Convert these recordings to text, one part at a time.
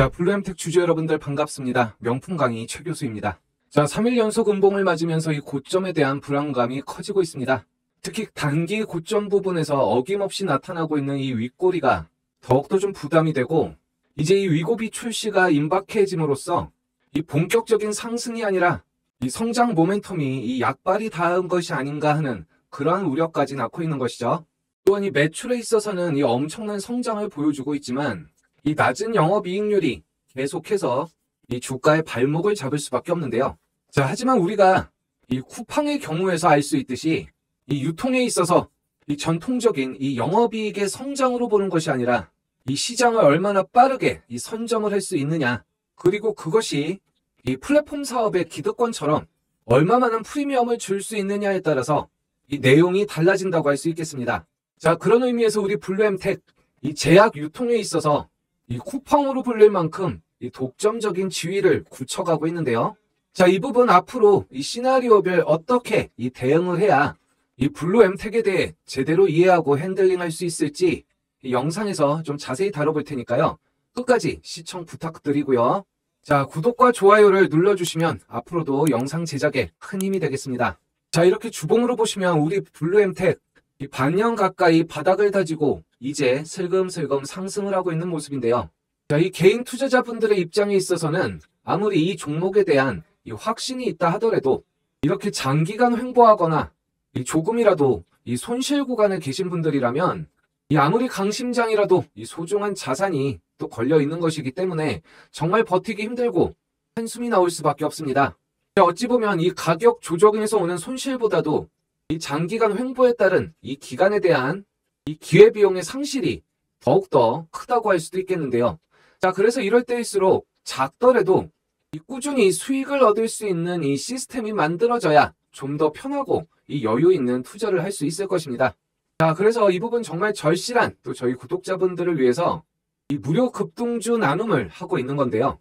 자, 블루엠텍 주주 여러분들 반갑습니다. 명품 강의 최 교수입니다. 자, 3일 연속 음봉을 맞으면서 이 고점에 대한 불안감이 커지고 있습니다. 특히 단기 고점 부분에서 어김없이 나타나고 있는 이 윗꼬리가 더욱더 좀 부담이 되고, 이제 이 위고비 출시가 임박해짐으로써 이 본격적인 상승이 아니라 이 성장 모멘텀이 이 약발이 닿은 것이 아닌가 하는 그러한 우려까지 낳고 있는 것이죠. 또한 이 매출에 있어서는 이 엄청난 성장을 보여주고 있지만 이 낮은 영업이익률이 계속해서 이 주가의 발목을 잡을 수밖에 없는데요. 자, 하지만 우리가 이 쿠팡의 경우에서 알 수 있듯이 이 유통에 있어서 이 전통적인 이 영업이익의 성장으로 보는 것이 아니라 이 시장을 얼마나 빠르게 이 선점을 할 수 있느냐, 그리고 그것이 이 플랫폼 사업의 기득권처럼 얼마 많은 프리미엄을 줄 수 있느냐에 따라서 이 내용이 달라진다고 할 수 있겠습니다. 자, 그런 의미에서 우리 블루엠텍 이 제약 유통에 있어서 이 쿠팡으로 불릴 만큼 이 독점적인 지위를 굳혀가고 있는데요. 자, 이 부분 앞으로 이 시나리오별 어떻게 이 대응을 해야 이 블루엠텍에 대해 제대로 이해하고 핸들링할 수 있을지 이 영상에서 좀 자세히 다뤄볼 테니까요. 끝까지 시청 부탁드리고요. 자, 구독과 좋아요를 눌러주시면 앞으로도 영상 제작에 큰 힘이 되겠습니다. 자, 이렇게 주봉으로 보시면 우리 블루엠텍 이 반년 가까이 바닥을 다지고 이제 슬금슬금 상승을 하고 있는 모습인데요. 자, 이 개인 투자자분들의 입장에 있어서는 아무리 이 종목에 대한 이 확신이 있다 하더라도 이렇게 장기간 횡보하거나 이 조금이라도 이 손실 구간에 계신 분들이라면 이 아무리 강심장이라도 이 소중한 자산이 또 걸려 있는 것이기 때문에 정말 버티기 힘들고 한숨이 나올 수밖에 없습니다. 자, 어찌 보면 이 가격 조정에서 오는 손실보다도 이 장기간 횡보에 따른 이 기간에 대한 이 기회비용의 상실이 더욱더 크다고 할 수도 있겠는데요. 자, 그래서 이럴 때일수록 작더라도 이 꾸준히 수익을 얻을 수 있는 이 시스템이 만들어져야 좀 더 편하고 이 여유 있는 투자를 할 수 있을 것입니다. 자, 그래서 이 부분 정말 절실한 또 저희 구독자분들을 위해서 이 무료 급등주 나눔을 하고 있는 건데요.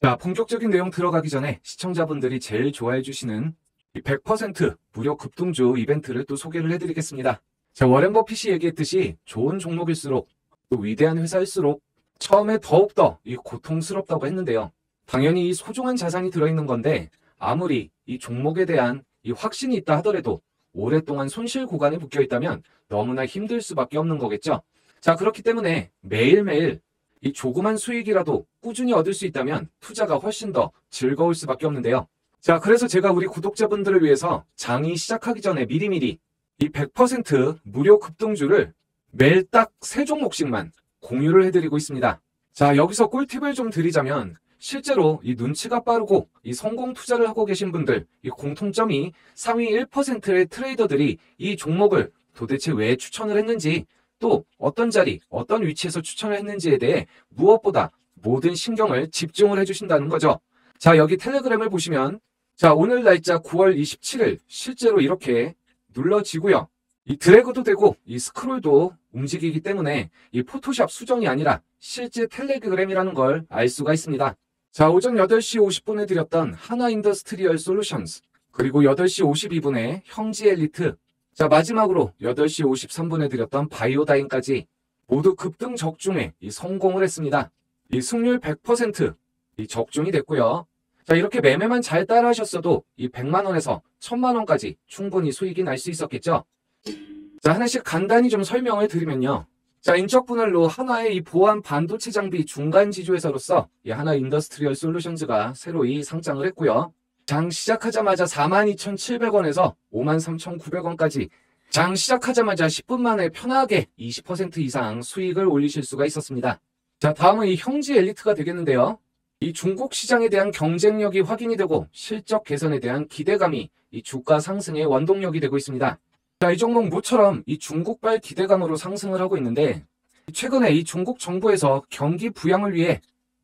자, 본격적인 내용 들어가기 전에 시청자분들이 제일 좋아해 주시는 이 100% 무료 급등주 이벤트를 또 소개를 해드리겠습니다. 자, 워렌 버핏이 얘기했듯이 좋은 종목일수록 또 위대한 회사일수록 처음에 더욱더 이 고통스럽다고 했는데요. 당연히 이 소중한 자산이 들어있는 건데 아무리 이 종목에 대한 이 확신이 있다 하더라도 오랫동안 손실 구간에 묶여 있다면 너무나 힘들 수밖에 없는 거겠죠. 자, 그렇기 때문에 매일매일 이 조그만 수익이라도 꾸준히 얻을 수 있다면 투자가 훨씬 더 즐거울 수밖에 없는데요. 자, 그래서 제가 우리 구독자분들을 위해서 장이 시작하기 전에 미리미리 이 100% 무료 급등주를 매일 딱 3종목씩만 공유를 해드리고 있습니다. 자, 여기서 꿀팁을 좀 드리자면 실제로 이 눈치가 빠르고 이 성공 투자를 하고 계신 분들 이 공통점이 상위 1%의 트레이더들이 이 종목을 도대체 왜 추천을 했는지, 또 어떤 자리, 어떤 위치에서 추천을 했는지에 대해 무엇보다 모든 신경을 집중을 해주신다는 거죠. 자, 여기 텔레그램을 보시면 자, 오늘 날짜 9월 27일 실제로 이렇게 눌러지고요. 이 드래그도 되고 이 스크롤도 움직이기 때문에 이 포토샵 수정이 아니라 실제 텔레그램이라는 걸 알 수가 있습니다. 자, 오전 8시 50분에 드렸던 하나인더스트리얼 솔루션스, 그리고 8시 52분에 형지엘리트, 자, 마지막으로 8시 53분에 드렸던 바이오다인까지 모두 급등 적중에 이 성공을 했습니다. 이 승률 100% 이 적중이 됐고요. 자, 이렇게 매매만 잘 따라 하셨어도 이 100만원에서 1000만원까지 충분히 수익이 날 수 있었겠죠. 자, 하나씩 간단히 좀 설명을 드리면요. 자, 인적 분할로 하나의 이 보안 반도체 장비 중간 지주회사로서 이 하나 인더스트리얼 솔루션즈가 새로이 상장을 했고요. 장 시작하자마자 42,700원에서 53,900원까지 장 시작하자마자 10분 만에 편하게 20% 이상 수익을 올리실 수가 있었습니다. 자, 다음은 이 형지 엘리트가 되겠는데요. 이 중국 시장에 대한 경쟁력이 확인이 되고 실적 개선에 대한 기대감이 이 주가 상승의 원동력이 되고 있습니다. 자, 이 종목 모처럼 이 중국발 기대감으로 상승을 하고 있는데 최근에 이 중국 정부에서 경기 부양을 위해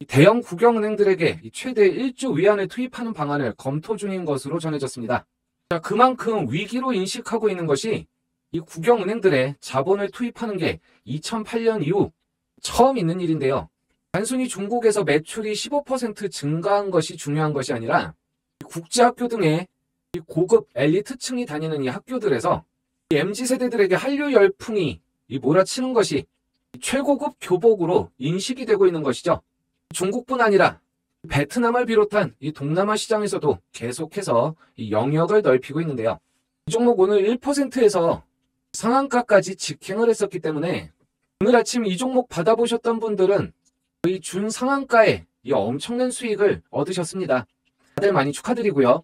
대형 국영은행들에게 최대 1조 위안을 투입하는 방안을 검토 중인 것으로 전해졌습니다. 자, 그만큼 위기로 인식하고 있는 것이 이 국영은행들의 자본을 투입하는 게 2008년 이후 처음 있는 일인데요. 단순히 중국에서 매출이 15% 증가한 것이 중요한 것이 아니라 국제학교 등의 고급 엘리트층이 다니는 이 학교들에서 이 MZ세대들에게 한류 열풍이 몰아치는 것이 최고급 교복으로 인식이 되고 있는 것이죠. 중국뿐 아니라 베트남을 비롯한 이 동남아 시장에서도 계속해서 이 영역을 넓히고 있는데요. 이 종목 오늘 1%에서 상한가까지 직행을 했었기 때문에 오늘 아침 이 종목 받아보셨던 분들은 이 준상한가에 이 엄청난 수익을 얻으셨습니다. 다들 많이 축하드리고요.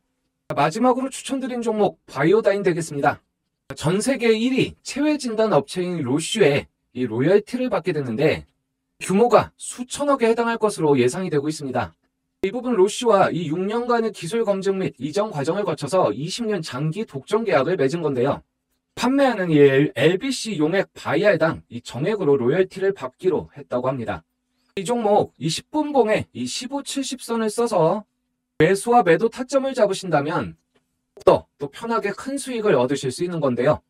마지막으로 추천드린 종목 바이오다인 되겠습니다. 전 세계 1위 체외 진단 업체인 로슈의 이 로열티를 받게 됐는데 규모가 수천억에 해당할 것으로 예상이 되고 있습니다. 이 부분 로슈와 이 6년간의 기술 검증 및 이전 과정을 거쳐서 20년 장기 독점 계약을 맺은 건데요. 판매하는 이 LBC 용액 바이알당 이 정액으로 로열티를 받기로 했다고 합니다. 이 종목 이 10분봉에 이 15-70선을 써서 매수와 매도 타점을 잡으신다면 또 편하게 큰 수익을 얻으실 수 있는 건데요.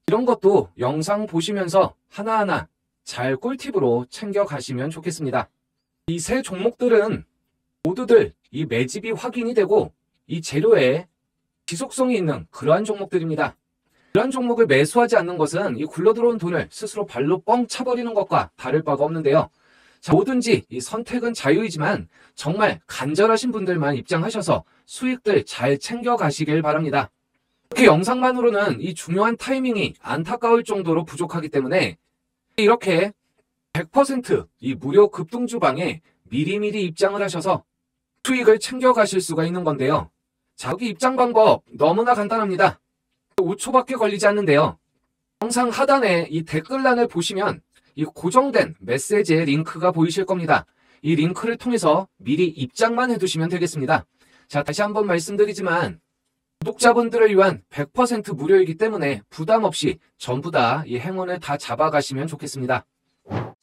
이런 것도 영상 보시면서 하나하나 잘 꿀팁으로 챙겨가시면 좋겠습니다. 이 세 종목들은 모두들 이 매집이 확인이 되고 이 재료에 지속성이 있는 그러한 종목들입니다. 이러한 종목을 매수하지 않는 것은 이 굴러들어온 돈을 스스로 발로 뻥 차버리는 것과 다를 바가 없는데요. 자, 뭐든지 이 선택은 자유이지만 정말 간절하신 분들만 입장하셔서 수익들 잘 챙겨가시길 바랍니다. 이렇게 영상만으로는 이 중요한 타이밍이 안타까울 정도로 부족하기 때문에 이렇게 100% 이 무료 급등주방에 미리미리 입장을 하셔서 수익을 챙겨가실 수가 있는 건데요. 자, 여기 입장 방법 너무나 간단합니다. 5초밖에 걸리지 않는데요. 영상 하단에 이 댓글란을 보시면 이 고정된 메시지의 링크가 보이실 겁니다. 이 링크를 통해서 미리 입장만 해두시면 되겠습니다. 자, 다시 한번 말씀드리지만 구독자분들을 위한 100% 무료이기 때문에 부담 없이 전부 다 이 행운을 다 잡아가시면 좋겠습니다.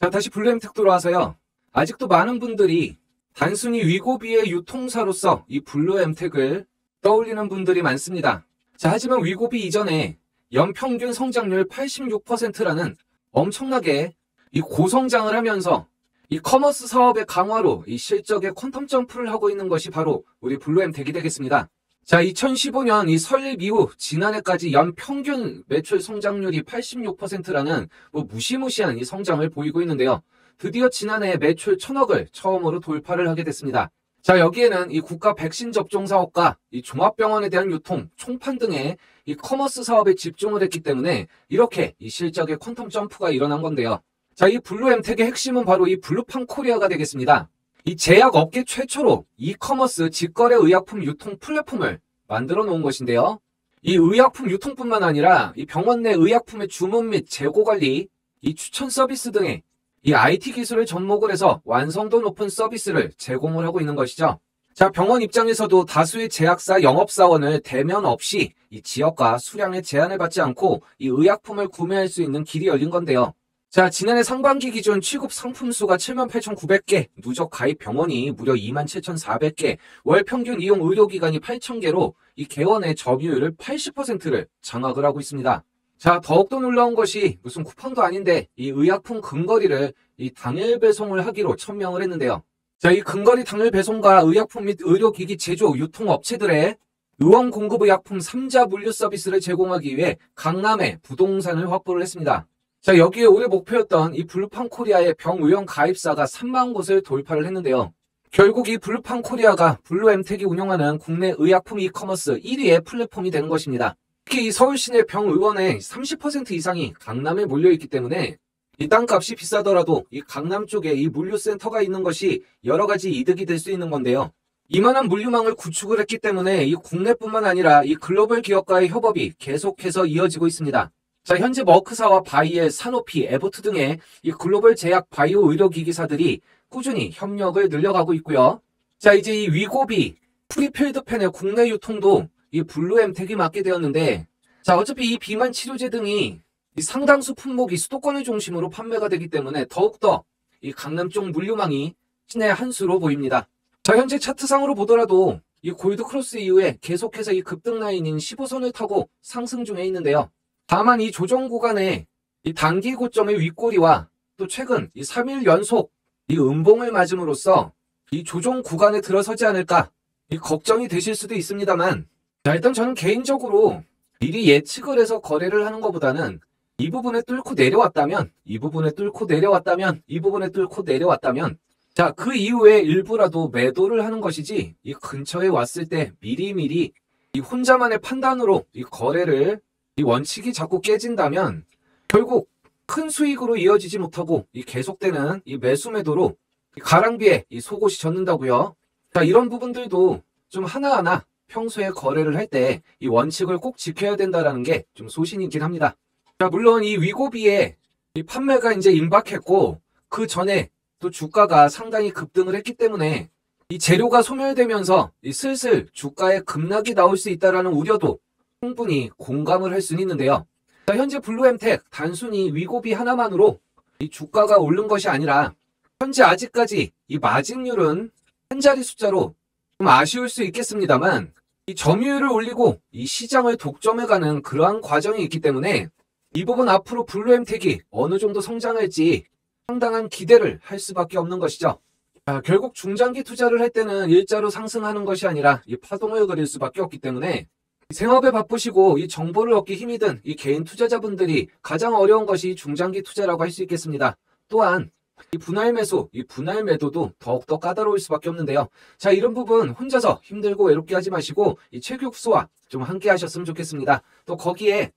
자, 다시 블루엠텍 돌아와서요. 아직도 많은 분들이 단순히 위고비의 유통사로서 이 블루엠텍을 떠올리는 분들이 많습니다. 자, 하지만 위고비 이전에 연평균 성장률 86%라는 엄청나게 이 고성장을 하면서 이 커머스 사업의 강화로 이 실적의 퀀텀 점프를 하고 있는 것이 바로 우리 블루엠텍이 되겠습니다. 자, 2015년 이 설립 이후 지난해까지 연평균 매출 성장률이 86%라는 무시무시한 이 성장을 보이고 있는데요. 드디어 지난해 매출 1000억을 처음으로 돌파를 하게 됐습니다. 자, 여기에는 이 국가 백신 접종 사업과 이 종합병원에 대한 유통, 총판 등의 이 커머스 사업에 집중을 했기 때문에 이렇게 이 실적의 퀀텀 점프가 일어난 건데요. 자, 이 블루엠텍의 핵심은 바로 이 블루팡 코리아가 되겠습니다. 이 제약업계 최초로 이커머스 직거래 의약품 유통 플랫폼을 만들어 놓은 것인데요. 이 의약품 유통뿐만 아니라 이 병원 내 의약품의 주문 및 재고 관리, 이 추천 서비스 등의 이 IT 기술을 접목을 해서 완성도 높은 서비스를 제공을 하고 있는 것이죠. 자, 병원 입장에서도 다수의 제약사 영업사원을 대면 없이 이 지역과 수량의 제한을 받지 않고 이 의약품을 구매할 수 있는 길이 열린 건데요. 자, 지난해 상반기 기준 취급 상품 수가 78,900개, 누적 가입 병원이 무려 27,400개, 월 평균 이용 의료기관이 8,000개로 이 개원의 점유율을 80%를 장악을 하고 있습니다. 자, 더욱더 놀라운 것이 무슨 쿠팡도 아닌데 이 의약품 근거리를 이 당일 배송을 하기로 천명을 했는데요. 자, 이 근거리 당일 배송과 의약품 및 의료기기 제조 유통업체들의 의원 공급 의약품 3자 물류 서비스를 제공하기 위해 강남에 부동산을 확보를 했습니다. 자, 여기에 올해 목표였던 이 블루팡 코리아의 병의원 가입사가 3만 곳을 돌파를 했는데요. 결국 이 블루팡 코리아가 블루엠텍이 운영하는 국내 의약품 이커머스 1위의 플랫폼이 되는 것입니다. 특히 이 서울 시내 병의원의 30% 이상이 강남에 몰려있기 때문에 이 땅값이 비싸더라도 이 강남 쪽에 이 물류센터가 있는 것이 여러 가지 이득이 될 수 있는 건데요. 이만한 물류망을 구축을 했기 때문에 이 국내뿐만 아니라 이 글로벌 기업과의 협업이 계속해서 이어지고 있습니다. 자, 현재 머크사와 바이엘, 사노피, 에보트 등의 이 글로벌 제약 바이오 의료기기사들이 꾸준히 협력을 늘려가고 있고요. 자, 이제 이 위고비, 프리필드펜의 국내 유통도 이 블루엠텍이 맡게 되었는데, 자, 어차피 이 비만 치료제 등이 이 상당수 품목이 수도권을 중심으로 판매가 되기 때문에 더욱더 이 강남 쪽 물류망이 신의 한 수로 보입니다. 자, 현재 차트상으로 보더라도 이 골드크로스 이후에 계속해서 이 급등 라인인 15선을 타고 상승 중에 있는데요. 다만 이 조정 구간에 이 단기 고점의 윗꼬리와 또 최근 이 3일 연속 이 음봉을 맞음으로써 이 조정 구간에 들어서지 않을까 이 걱정이 되실 수도 있습니다만, 자, 일단 저는 개인적으로 미리 예측을 해서 거래를 하는 것보다는 이 부분에 뚫고 내려왔다면, 이 부분에 뚫고 내려왔다면, 이 부분에 뚫고 내려왔다면, 자, 그 이후에 일부라도 매도를 하는 것이지, 이 근처에 왔을 때 미리미리 이 혼자만의 판단으로 이 거래를, 이 원칙이 자꾸 깨진다면 결국 큰 수익으로 이어지지 못하고 이 계속되는 이 매수 매도로 이 가랑비에 이 속옷이 젖는다고요. 자, 이런 부분들도 좀 하나하나 평소에 거래를 할 때 이 원칙을 꼭 지켜야 된다라는 게 좀 소신이긴 합니다. 자, 물론 이 위고비에 이 판매가 이제 임박했고 그 전에 또 주가가 상당히 급등을 했기 때문에 이 재료가 소멸되면서 이 슬슬 주가에 급락이 나올 수 있다라는 우려도 충분히 공감을 할 수는 있는데요. 자, 현재 블루엠텍 단순히 위고비 하나만으로 이 주가가 오른 것이 아니라 현재 아직까지 이 마진율은 한 자리 숫자로 좀 아쉬울 수 있겠습니다만 이 점유율을 올리고 이 시장을 독점해가는 그러한 과정이 있기 때문에 이 부분 앞으로 블루엠텍이 어느 정도 성장할지 상당한 기대를 할 수밖에 없는 것이죠. 자, 결국 중장기 투자를 할 때는 일자로 상승하는 것이 아니라 이 파동을 그릴 수밖에 없기 때문에 생업에 바쁘시고 이 정보를 얻기 힘이 든 이 개인 투자자분들이 가장 어려운 것이 중장기 투자라고 할 수 있겠습니다. 또한 이 분할 매수, 이 분할 매도도 더욱더 까다로울 수밖에 없는데요. 자, 이런 부분 혼자서 힘들고 외롭게 하지 마시고 이 최규수와 좀 함께 하셨으면 좋겠습니다. 또 거기에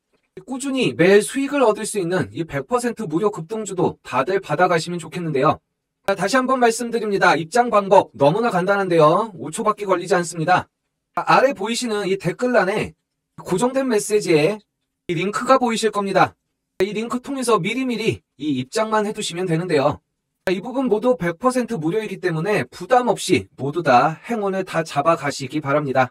꾸준히 매일 수익을 얻을 수 있는 이 100% 무료 급등주도 다들 받아가시면 좋겠는데요. 자, 다시 한번 말씀드립니다. 입장 방법 너무나 간단한데요. 5초밖에 걸리지 않습니다. 아래 보이시는 이 댓글란에 고정된 메시지에 이 링크가 보이실 겁니다. 이 링크 통해서 미리미리 이 입장만 해두시면 되는데요. 이 부분 모두 100% 무료이기 때문에 부담 없이 모두 다 행운을 다 잡아가시기 바랍니다.